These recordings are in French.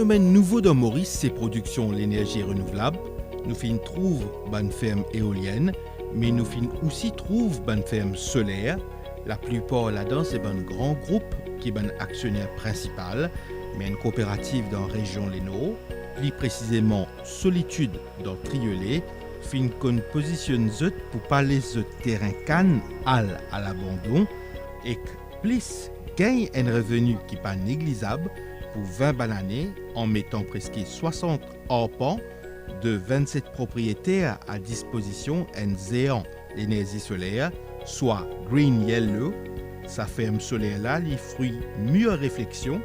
phénomène nouveau dans Maurice, c'est production l'énergie renouvelable. Nous fin trouve bonne ferme éolienne, mais nous fin aussi trouve bonne ferme solaire. La plupart là-dedans, c'est un grand groupe qui est un actionnaire principal, mais une coopérative dans la région Léno, plus précisément Solitude dans Triolet, fin qu'on positionne zut pour parler de terrain canne à l'abandon et que plus gagne un revenu qui n'est pas négligeable pour 20 bananes en mettant presque 60 arpents de 27 propriétaires à disposition un géant l'énergie solaire, soit Green Yellow. Sa ferme solaire là, les fruits mieux réflexion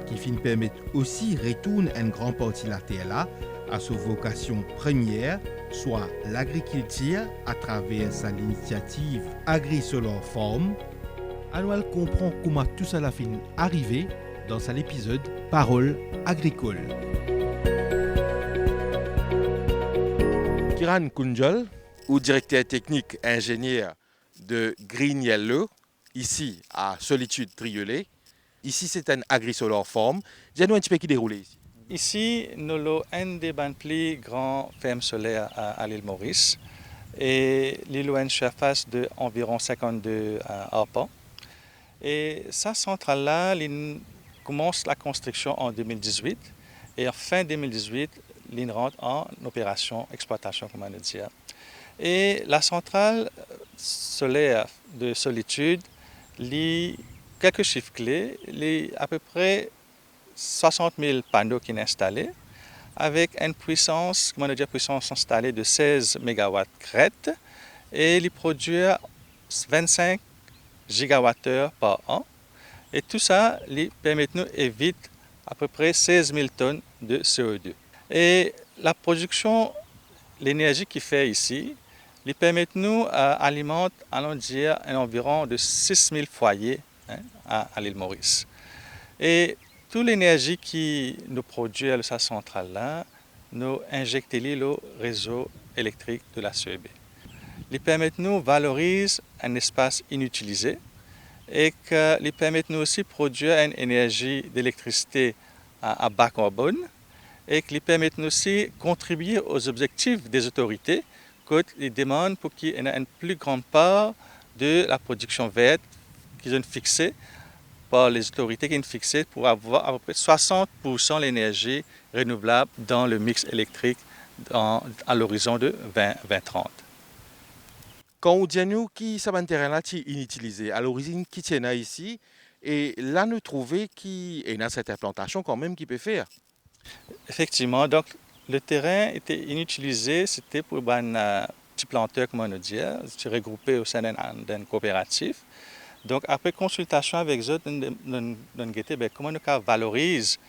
qui fin permettre aussi retourner une grande partie de la terre là à sa vocation première, soit l'agriculture à travers sa initiative Agri-Solar Farm. Annuel comprend comment tout cela fin arrivé dans cet épisode Parole agricole. Kiran Kunjal, ou directeur technique ingénieur de Green Yellow, ici à Solitude Triolet. Ici, c'est un Agri-Solar Farm. Dis-nous un petit peu qui déroule ici. Ici, nous avons un des plus grands fermes solaires à l'île Maurice. Et l'île a une surface d'environ 52 arpents. Et sa centrale-là, il commence la construction en 2018. Et en fin 2018, l'île rentre en opération, exploitation, comme on dit. Et la centrale solaire de Solitude, quelques chiffres clés, à peu près 60 000 panneaux qui sont installés, avec une puissance, puissance installée de 16 MW crête, et il produit 25 gigawattheures par an. Et tout ça permet de nous éviter à peu près 16 000 tonnes de CO2. Et la production, l'énergie qu'il fait ici, lui permet de nous alimenter, allons dire, environ de 6 000 foyers à l'île Maurice. Et toute l'énergie qui nous produit à sa centrale-là, nous injecte le réseau électrique de la CEB. Il permet de nous valoriser un espace inutilisé et qu'il permet de nous aussi produire une énergie d'électricité à bas carbone et qu'il permet de nous aussi contribuer aux objectifs des autorités qui demandent pour qu'il y ait une plus grande part de la production verte qu'ils ont fixée par les autorités qui ont fixé pour avoir à peu près 60% de l'énergie renouvelable dans le mix électrique à l'horizon de 2030. Quand on dit nous qui ça terrain là est inutilisé, à l'origine qui tient ici, et là nous trouvons qu'il y a cette implantation quand même qui peut faire. Effectivement, donc le terrain était inutilisé, c'était pour un petit planteur, comme on dit, regroupé au sein d'une coopérative. Donc, après consultation avec eux, nous avons dit comment nous valorisons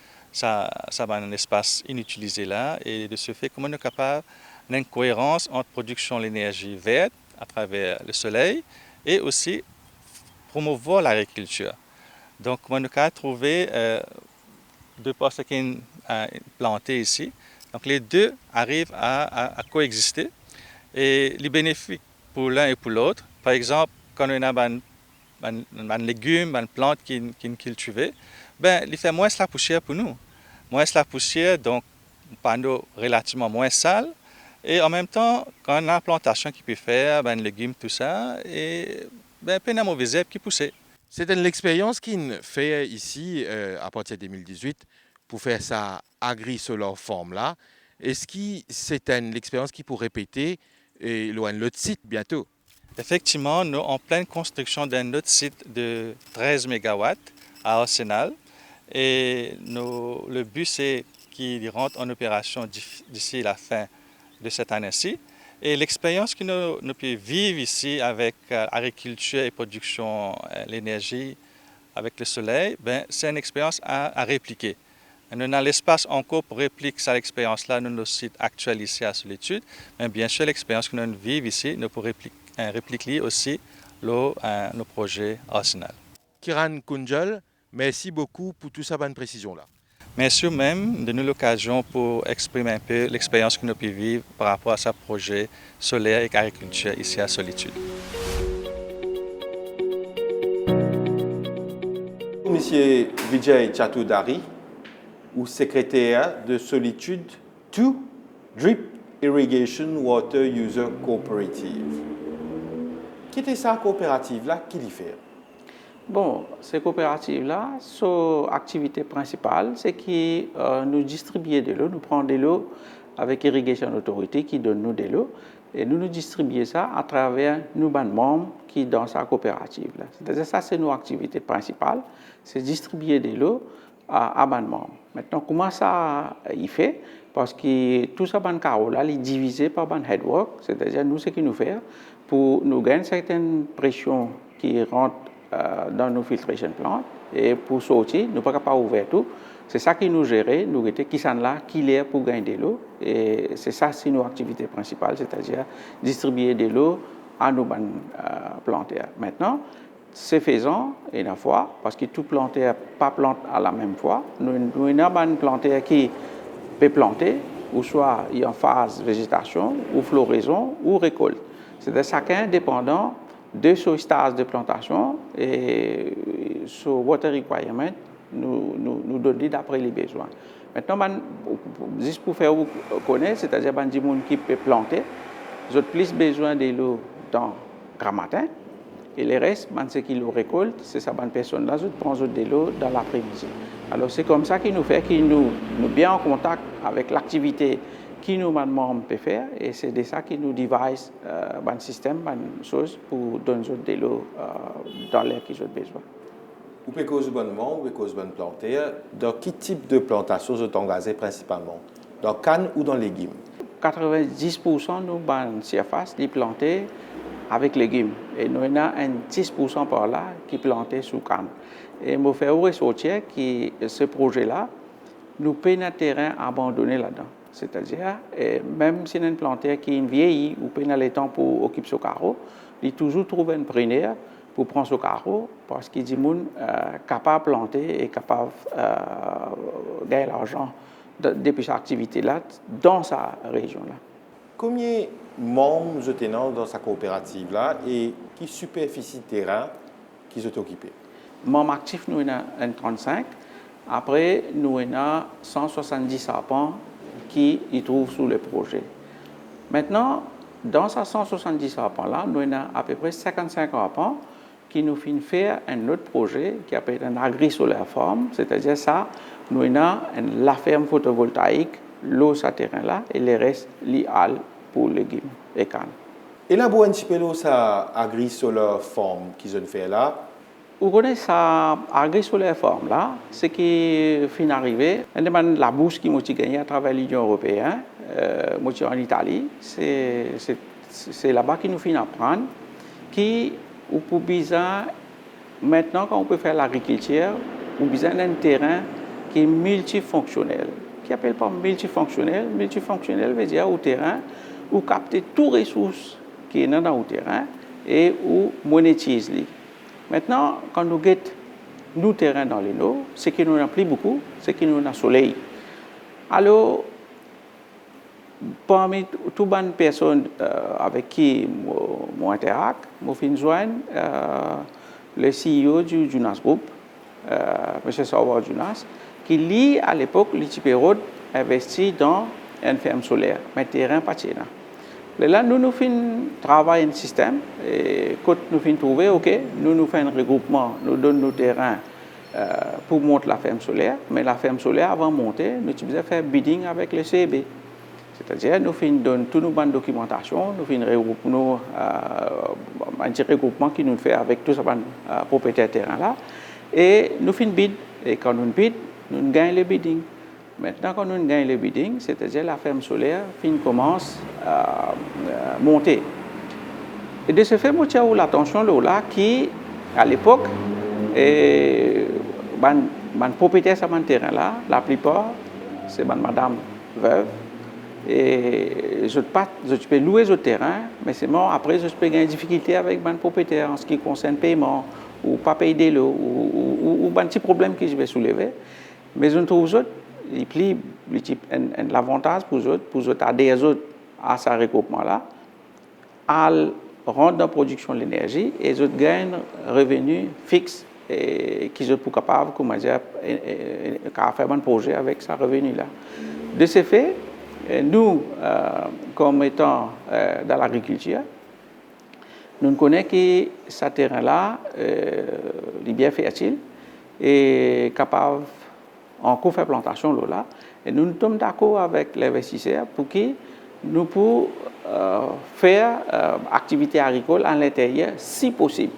un espace inutilisé là et de ce fait, comment nous sommes capables d'une cohérence entre production de l'énergie verte à travers le soleil et aussi promouvoir l'agriculture. Donc, comment nous avons trouvé deux postes qui sont plantés ici. Donc, les deux arrivent à coexister et les bénéfices pour l'un et pour l'autre. Par exemple, quand on a un légume, une plante qui est cultivée, il fait moins la poussière pour nous. Moins la poussière, donc un panneau relativement moins sale. Et en même temps, quand on a une plantation qui peut faire, un légume, tout ça, et peu de mauvais herbes qui poussent. C'est l'expérience qu'il fait ici à partir de 2018 pour faire sa Agri-Solar Farm là. Est-ce que c'est l'expérience qui pourrait répéter loin de l'autre site bientôt? Effectivement, nous sommes en pleine construction d'un autre site de 13 MW à Arsenal. Et le but, c'est qu'il rentre en opération d'ici la fin de cette année-ci. Et l'expérience que nous pouvons vivre ici avec agriculture et production de l'énergie avec le soleil, c'est une expérience à répliquer. Et nous avons l'espace encore pour répliquer cette expérience-là dans nos sites actuels ici à Solitude. Mais bien sûr, l'expérience que nous vivons ici, nous pouvons répliquer aussi nos projets Arsenal. Kiran Kunjal, merci beaucoup pour toute cette bonne précision-là. Merci même de nous l'occasion pour exprimer un peu l'expérience que nous pouvons vivre par rapport à ce projet solaire et agriculture ici à Solitude. Monsieur Vijay Chatoudhary, ou secrétaire de Solitude 2 Drip Irrigation Water User Cooperative. Qui était sa coopérative-là, qui l'y fait? Bon, ces coopératives-là, son activité principale, c'est que nous distribuer de l'eau, nous prenons de l'eau avec Irrigation Authority qui donne nous de l'eau, et nous distribuons ça à travers nos membres qui dans sa coopérative-là. C'est-à-dire ça, c'est nos activités principales, c'est distribuer de l'eau à nos membres. Maintenant, comment ça il fait? Parce que tout ça, ban carreau-là, il est divisé par ban headwork, c'est-à-dire nous, ce qui nous fait pour nous gagner certaines pressions qui rentrent dans nos filtration plants et pour sortir, nous ne pouvons pas ouvrir tout. C'est ça qui nous gère, nous étions qui sont là, qui l'air pour gagner de l'eau. Et c'est ça, c'est nos activités principales, c'est-à-dire distribuer de l'eau à nos plantaires. Maintenant, c'est faisant une fois, parce que tout plantaire pas plante à la même fois. Nous avons un plantaire qui peut planter, ou soit il est en phase végétation, ou floraison, ou récolte. C'est-à-dire chacun dépendant de ce stage de plantation et ce water requirement nous donne d'après les besoins. Maintenant, juste pour faire vous connaître, c'est-à-dire des gens qui peuvent planter, ils ont plus besoin de l'eau dans grand matin et le reste, ceux qui le récoltent, c'est ça, bonne personne-là, ils prennent de l'eau dans l'après-midi. Alors c'est comme ça qu'il nous fait, qu'il nous bien en contact avec l'activité qui nous membres peut faire et c'est de ça qui nous devise un système, une chose pour donner de l'eau dans l'air qu'ils ont besoin. Vous pouvez causer bonnement, vous pouvez causer bonne plantaire. Dans quel type de plantation vous êtes engagé principalement? Dans canne ou dans légumes? 90% nous ban surface qui plantés avec légumes et nous avons un 10% par là qui planté sous canne. Et me faire ressortir que ce projet-là nous paye un terrain abandonné là-dedans. C'est-à-dire, même si on a une plantaire qui est vieillie ou pas le temps pour occuper ce carreau, il toujours trouve un preneur pour prendre ce carreau parce qu'il dit est capable de planter et capable de gagner l'argent depuis cette activité-là dans sa région-là. Combien de membres vous êtes dans sa coopérative-là et quelle superficie de terrain qu'ils ont occupé? Membres actifs, nous avons 35. Après, nous avons 170 serpents qui y trouvent sous le projet. Maintenant, dans ces 170 serpents-là, nous avons à peu près 55 serpents qui nous font faire un autre projet qui s'appelle un agri-solaire farm, c'est-à-dire ça, nous avons la ferme photovoltaïque, l'eau sur terrain-là, et le reste, l'IAL pour légumes et cannes. Et là, vous un petit peu ça agri-solaire farm qu'ils ont fait là? Vous connaissez ça, agri-solaire farm là, ce qui est arrivé, la bourse qui m'a gagné à travers l'Union européenne, en Italie, c'est là-bas qu'ils nous finissent apprendre qui ou pour besoin maintenant quand on peut faire l'agriculture, on a besoin d'un terrain qui est multifonctionnel. Qui appelle pas multifonctionnel, multifonctionnel veut dire au terrain où capter toutes les ressources qui sont dans le terrain et où monétise les. Maintenant, quand nous guettons nos terrains dans les eaux, ce qui nous a pris beaucoup, c'est qu'il nous a le soleil. Alors, parmi toutes les personnes avec qui je interagis, je fais joindre le CEO du Jonas Group, M. Sauber Jonas, qui lui, à l'époque, l'Itipérode investi dans une ferme solaire, mais terrain pas là. Là, nous faisons travailler un système et quand nous faisons trouver, ok, nous faisons un regroupement, nous donnons nos terrains pour monter la ferme solaire, mais la ferme solaire, avant de monter, nous devons faire bidding avec le CEB. C'est-à-dire, nous faisons toute notre bonne documentation, nous faisons un petit regroupement qui nous fait avec tous ces propriétaires terrain-là, et nous faisons bid. Et quand nous bid, nous gagnons le bidding. Maintenant, quand nous gagnons le bidding, c'est-à-dire la ferme solaire commence à monter. Et de ce fait, moi, j'ai eu l'attention là qui, à l'époque, les propriétaires de ce terrain-là, la plupart, c'est madame veuve. Et je peux louer ce terrain, mais c'est bon, après, je peux gagner des difficultés avec les propriétaires en ce qui concerne le paiement, ou pas payer de l'eau, ou un petit problème que je vais soulever. Mais je trouve l'avantage pour eux adhérer à ce regroupement-là, à rendre la production de l'énergie et ils gagnent un revenu fixe et qui sont pour capable, comment dire, faire un projet avec ce revenu-là. De ce fait, nous, comme étant dans l'agriculture, nous connaissons que ce terrain-là est bien fertile et capable en faire plantation là. Et nous sommes d'accord avec l'investisseur pour que nous puissions faire activité agricole à l'intérieur si possible.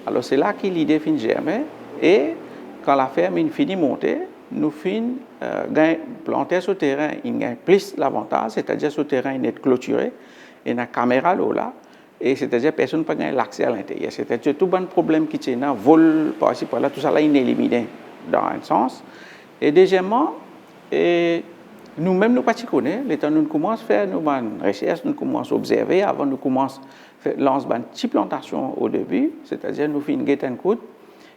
Alors c'est là que l'idée finit germer et quand la ferme finit de monter, nous finissons planter ce terrain, il gagne plus l'avantage, c'est-à-dire ce terrain est clôturé et la caméra là, et c'est-à-dire personne ne peut gagner l'accès à l'intérieur. C'est-à-dire tout bon problème qui tient là, vol par-ci par-là, tout ça là il est éliminé dans un sens. Et deuxièmement, nous-mêmes nous pas connaissons, le temps nous commençons à faire nos recherches, nous commençons à observer avant nous commençons à lancer une petite plantation au début, c'est-à-dire nous faisons une guette en coude,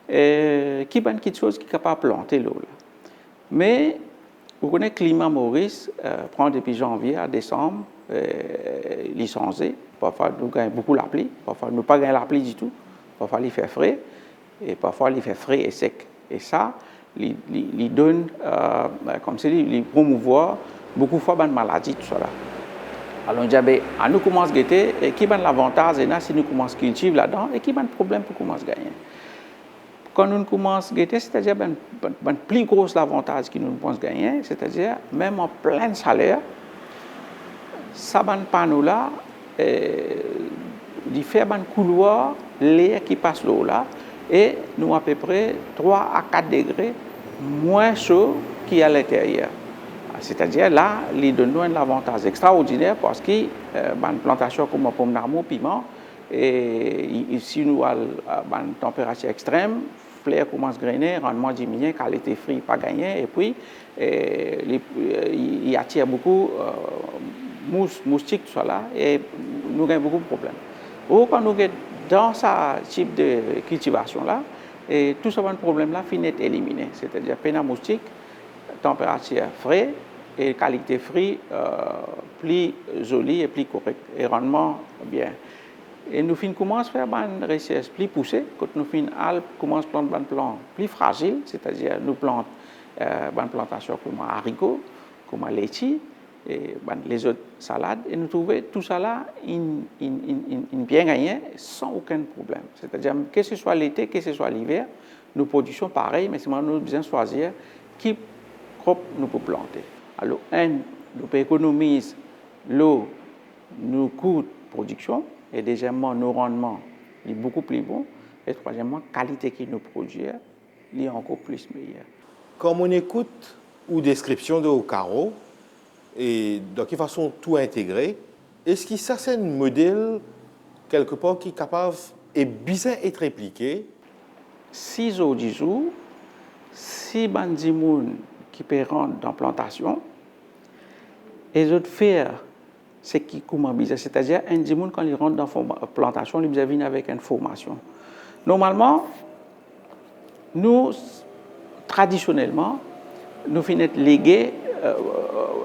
qui est quelque chose qui est capable de planter l'eau. Mais vous connaissez le climat Maurice, prend depuis janvier à décembre, licencié. Parfois nous gagnons beaucoup la pluie, parfois nous pas gagner la pluie du tout, parfois il fait frais, et parfois il fait frais et sec. Et ça, il donne, comme c'est dit, il promouvoir beaucoup de fois une maladie, tout ça là. Alors on dit, à nous commence à guetter, et qui a l'avantage si nous commençons à cultiver là-dedans, et qui a un problème pour commencer à gagner. Quand nous commençons à guetter, c'est-à-dire un plus gros avantage que nous pensons gagner, c'est-à-dire même en plein salaire, ça ban panneau là, il fait un couloir, l'air qui passe l'eau là, et nous à peu près 3 à 4 degrés moins chaud qu'il y a à l'intérieur. C'est-à-dire là, il donne un avantage extraordinaire parce que une plantation comme pomme d'amour, piment, et si nous avons une température extrême, fleurs commencent à grainer, rendement diminue, qualité fruit pas gagné, et puis il attire beaucoup moustiques, tout ça là, et nous avons beaucoup de problèmes. Ou quand nous sommes dans ce type de cultivation-là, et tout ce problème-là finit d'être éliminé. C'est-à-dire peine à moustique, température fraîche et qualité fruit plus jolie et plus correcte, et rendement bien. Et nous commençons à faire une recherche plus poussée, quand nous commençons à planter un plan plus fragile, c'est-à-dire nous plantons une plantation comme haricots, comme laitue, et les autres salades, et nous trouvons tout ça là bien gagné sans aucun problème. C'est-à-dire que ce soit l'été, que ce soit l'hiver, nous produisons pareil, mais seulement nous devons choisir qui crop nous pouvons planter. Alors, nous pouvons économiser l'eau, nos coûts de production, et deuxièmement, nos rendements sont beaucoup plus bons, et troisièmement, la qualité qui nous produit est encore plus meilleure. Comme on écoute ou description de Okaro, et de quelle façon tout intégrer, est-ce qu'il y a un modèle quelque part qui est capable et bien être répliqué? Si je dis, si bandimoun qui peut rentrer dans la plantation, et autres faire ce qui comment bizarre, c'est-à-dire un dimoun quand il rentre dans la plantation, il vient avec une formation. Normalement, nous, traditionnellement, nous finissons légués,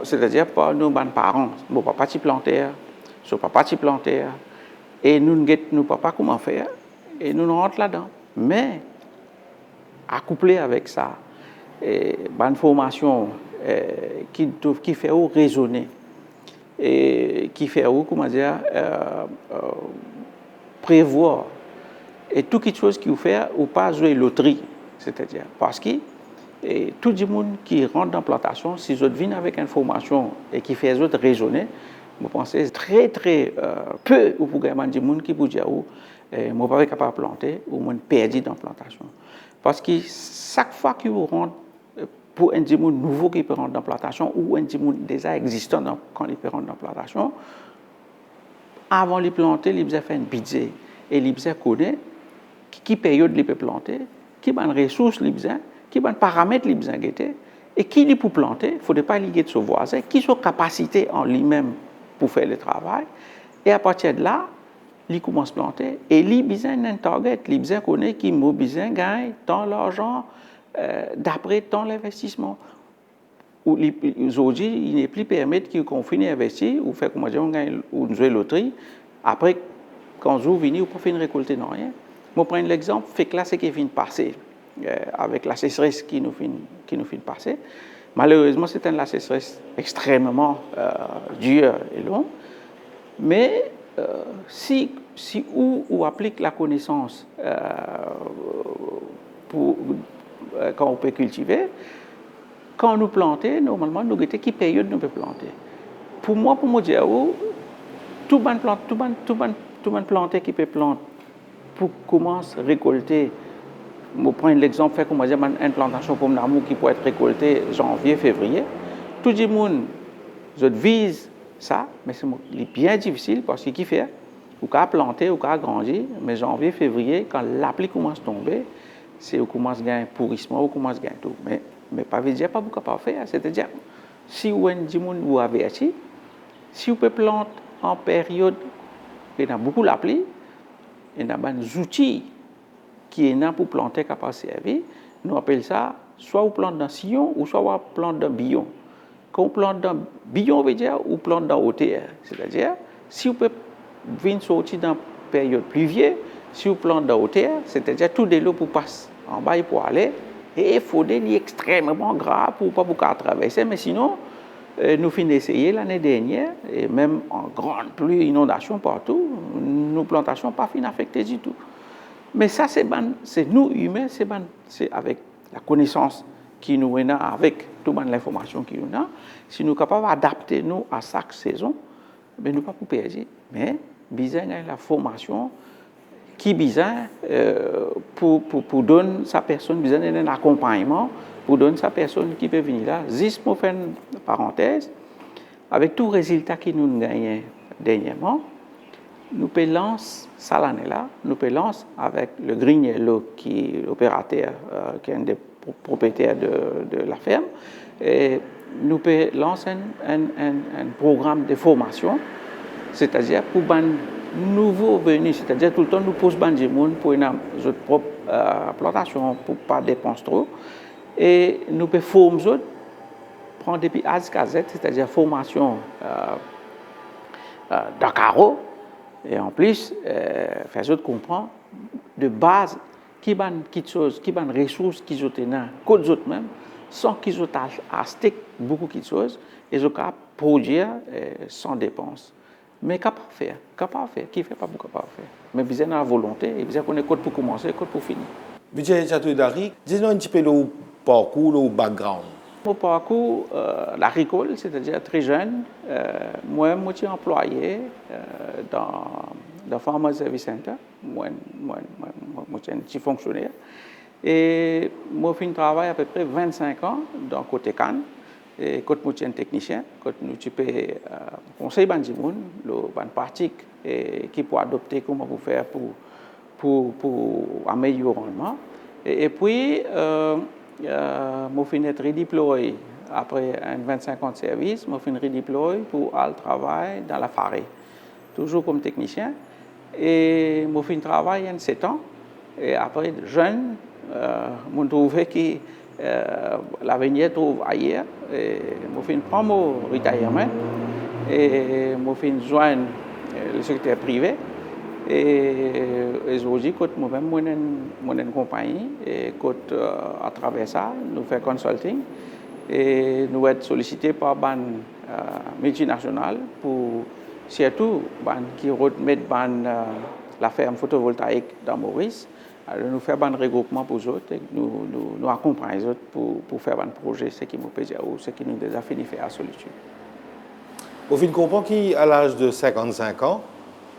c'est-à-dire par nos parents, nos papas qui plantaient, nos papas qui plantaient, et nous ne papa comment faire, et nous rentrons là-dedans. Mais, accouplé avec ça, une formation qui fait raisonner, et qui fait comment dire, prévoir, et toute quelque chose qui vous fait ou pas jouer loterie, c'est-à-dire parce que et tout le monde qui rentre dans la plantation, si ils viennent avec une formation et qui fait les autres raisonner, je pense que c'est très peu ou pour gagner des gens qui vous dire je ne suis pas capable de planter ou je suis perdu dans la plantation. Parce que chaque fois que vous rentrez pour un monde nouveau qui peut rentrer dans la plantation ou un monde déjà existant quand il peut rentrer dans la plantation, avant de planter, il doit faire un budget et il doit connaître qui période il peut planter, qui bonne ressources il besoin, qui bonne paramètres il besoin guetter et qui il pour planter, il ne faudrait pas lier de son voisin, qui sont capacité en lui-même pour faire le travail et à partir de là, il commence à planter et il besoin d'un target, il besoin connaître qui mo besoin gagne tant l'argent d'après tant l'investissement. Aujourd'hui, il n'est plus permis qu'on finisse d'investir ou faire comment dire on gagne ou jouer loterie après quand vous venez ou pas finir récolter non rien. Je prends l'exemple, fait que là c'est qui vient de passer. avec la sécheresse qui nous fait passer. Malheureusement, c'est la sécheresse extrêmement dure et longue. Mais si on applique la connaissance quand on peut cultiver, quand nous plantons, normalement, nous avons quelle période nous pouvons planter. Pour moi dire, tout bon planter qui peut planter pour commencer à récolter. Je prends l'exemple, fait comment dire, une plantation comme l'amour qui peut être récoltée janvier, février. Tout le monde vise ça, mais c'est bien difficile parce qu'il fait, ou qu'à planter, ou qu'à grandir, mais janvier, février, quand la pluie commence à tomber, c'est où commence à gagner pourrissement, où commence à gagner tout. Mais pas veut dire pas beaucoup à faire, c'est-à-dire, si vous vous averti, si vous pouvez planter en période où il y a beaucoup la pluie, il y a des outils qui est là pour planter capable servir. Nous appelons ça soit on plante dans sillon ou soit on plante dans billon. Quand on plante dans billon, on veut dire on plante dans hauteur. C'est-à-dire, si on peut venir sortir dans une période pluvieuse, si on plante dans hauteur, c'est-à-dire tout de l'eau pour passer en bas pour aller, et il faut des extrêmement gras pour ne pas pouvoir traverser, mais sinon, nous finissons d'essayer l'année dernière, et même en grande pluie, inondation partout, nos plantations pas fin affectées du tout. Mais ça, c'est nous humains, c'est avec la connaissance qui nous est avec toute l'information qui nous a. Si nous sommes capables d'adapter nous à chaque saison, ben nous ne pouvons pas perdre. Mais besoin de la formation qui besoin pour donner sa personne, besoin d'un accompagnement pour donner sa personne qui peut venir là. Juste pour faire une parenthèse, avec tout résultat qui nous gagnons dernièrement, nous pouvons lancer ça l'année-là, nous pouvons lancer avec le Green Yellow qui est l'opérateur, qui est un des propriétaires de la ferme, et nous pouvons lancer un programme de formation, c'est-à-dire pour les nouveaux venus, c'est-à-dire tout le temps nous posons des gens pour notre propre plantation, pour ne pas dépenser trop, et nous pouvons former, prendre depuis A jusqu'à Z, c'est-à-dire formation d'un carreau. Et en plus, faire autres comprendre de base qui ban ressources qu'ils ont là, qu'aux autres même, sans qu'ils ont acheté beaucoup de choses, ils ont qu'à produire sans dépense. Mais capable de faire, qui fait pas beaucoup capable de faire. Mais besoin de la volonté, et besoin qu'on ait code pour commencer, code pour finir. Vijay Chaudhary, dis-nous un petit peu le parcours, le background. Mon parcours, l'agricole, c'est-à-dire très jeune, moi, je suis employé dans Farmer Service Center, moi, je suis un petit fonctionnaire, et moi, je travaille à peu près 25 ans dans côté Cannes, et quand je suis un technicien, quand je peux conseiller les gens, les pratiques qui peuvent adopter, comment vous faire pour améliorer le rendement. Et puis, je finis d'être redéployé après 25 ans de service, je finis redéployé pour aller travailler dans la forêt, toujours comme technicien. Et je finis travailler 7 ans. Et après, jeune, je trouve que l'avenir trouve ailleurs. Je finis prendre mon retirement et je finis joindre le secteur privé. Et aujourd'hui, moi-même, je suis une compagnie et à travers ça, nous faisons consulting et nous sommes sollicités par une multinationale pour surtout qui remettent la ferme photovoltaïque dans Maurice. Alors, nous faisons un regroupement pour eux et nous accompagnons les autres pour faire un projet, ce qui nous peut dire ou ce qui nous a déjà fini de faire à Solitude. Vous finissez comprendre qu'à l'âge de 55 ans,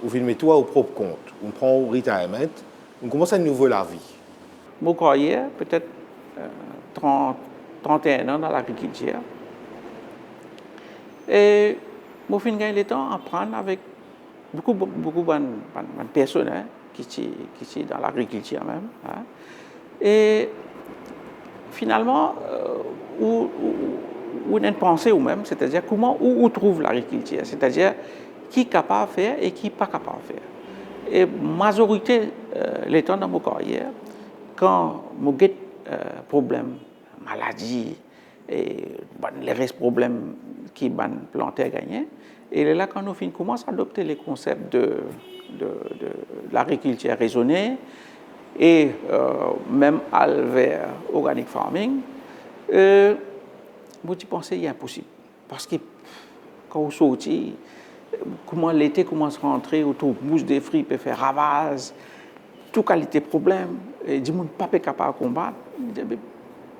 vous filmez tout au propre compte. On prend au retirement, on commence à une nouvelle vie. Mon carrière, peut-être 31 ans dans l'agriculture. Et je finis gagner le temps à apprendre avec beaucoup de personnes qui sont dans l'agriculture même. Hein. Et finalement, on a une pensée ou même, c'est-à-dire comment on trouve l'agriculture, c'est-à-dire qui est capable de faire et qui n'est pas capable de faire. Et majorité les temps dans mon carrière, quand je j'ai problème, maladie, et les restes problèmes qui sont plantés à gagner, et là, quand nous commençons à adopter les concepts de l'agriculture raisonnée, et même vers organic farming, moi, je pensais qu'il est impossible. Parce que quand on sortit, comment l'été commence à rentrer, autour bouche des fruits peut faire ravage, toute qualité de problème, et du monde pas capable de combattre,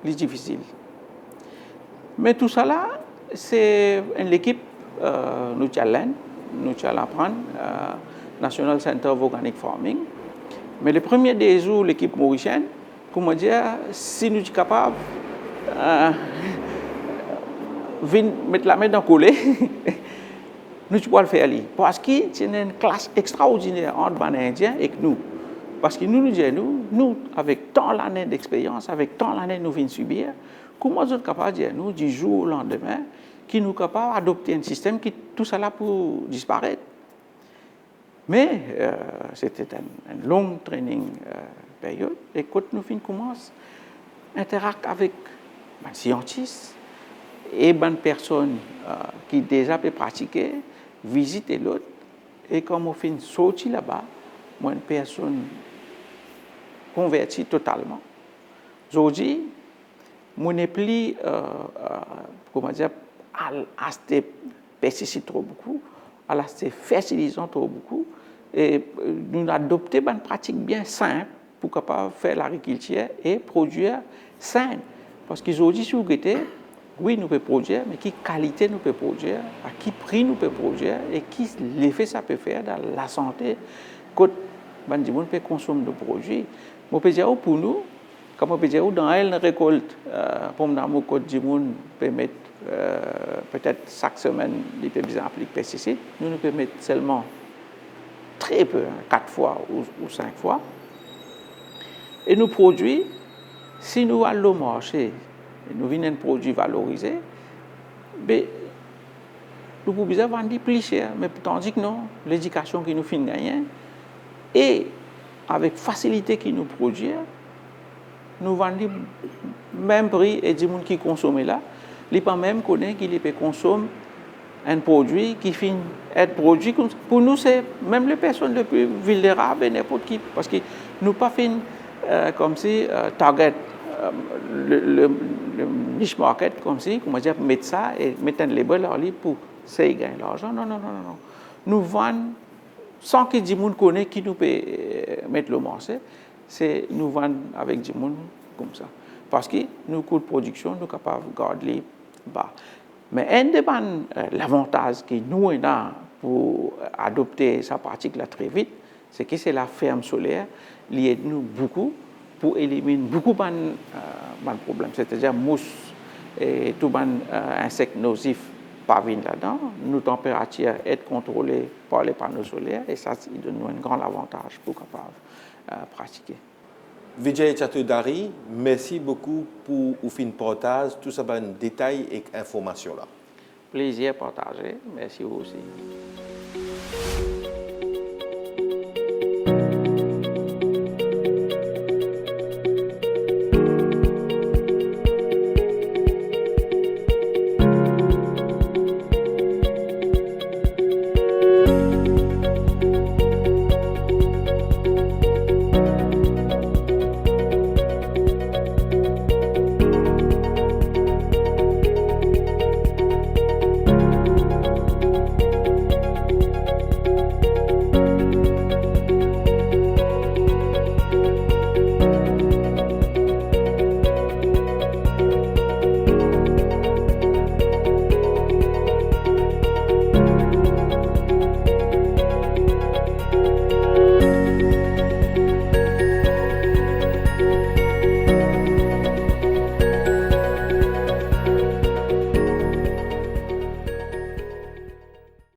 c'est difficile. Mais tout ça là, c'est l'équipe, nous challenge, nous apprendre, National Center of Organic Farming. Mais le premier des jours, l'équipe mauricienne, comment dire, si nous sommes capables de mettre la main dans le collet, nous pouvons le faire. Parce que c'est une classe extraordinaire entre les Indiens et nous. Parce que nous disons, nous, avec tant d'années d'expérience, avec tant d'années nous venons subir, comment nous sommes capables de dire, nous, du jour au lendemain, qui nous sommes capables d'adopter un système qui tout ça là pour disparaître. Mais c'était une longue training période. Et quand nous commençons à interagir avec les scientifiques et les personnes qui déjà peuvent pratiquer, visiter l'autre, et quand on finit sortir là-bas, moi, une personne convertie totalement. Aujourd'hui, je n'ai plus, comment dire, à acheter pesticides trop beaucoup, à acheter fertilisants trop beaucoup, et nous adoptons une pratique bien simple pour capable faire l'agriculture et produire sain. Parce qu'aujourd'hui, si vous regardez, oui, nous pouvons produire, mais quelle qualité nous pouvons produire, à quel prix nous pouvons produire, et quel effet ça peut faire dans la santé quand on peut consommer nos produits. Je peux dire pour nous, comme on peut dire dans une récolte, pour nous, quand on peut mettre peut-être chaque semaine, il peut bien appliquer pesticides, nous pouvons mettre seulement très peu, 4 fois ou 5 fois. Et nos produits, si nous allons au marché, nous venons un produit valorisé, mais nous pouvons vendre plus cher. Mais tandis que non, l'éducation qui nous fait gagner, et avec facilité qui nous produit, nous vendons même prix et des gens qui consomment là, ils ne peuvent pas même connaître qu'ils peuvent consommer un produit qui finit être produit. Pour nous, c'est même les personnes les plus vulnérables, n'importe qui, parce que nous pas fait comme si target le niche market comme si, comment dire, mettre ça et mettre un label en ligne pour ça ils gagnent l'argent. Non. Nous vendons sans que des gens connaissent qui nous peut mettre le marché, c'est nous vendre avec des gens comme ça. Parce que nos coûts de production, nous sommes capables de garder bas. Mais un des l'avantage que nous avons pour adopter sa pratique là très vite, c'est que c'est la ferme solaire qui aide nous beaucoup pour éliminer beaucoup de problèmes. C'est-à-dire mousse et tout insectes nocifs pas venir là-dedans. Nos températures sont contrôlées par les panneaux solaires et ça donne nous un grand avantage pour capable pratiquer. Vijay Chaturdarie, merci beaucoup pour le partage, tout ça, détails et informations là. Plaisir partagé. Merci vous aussi.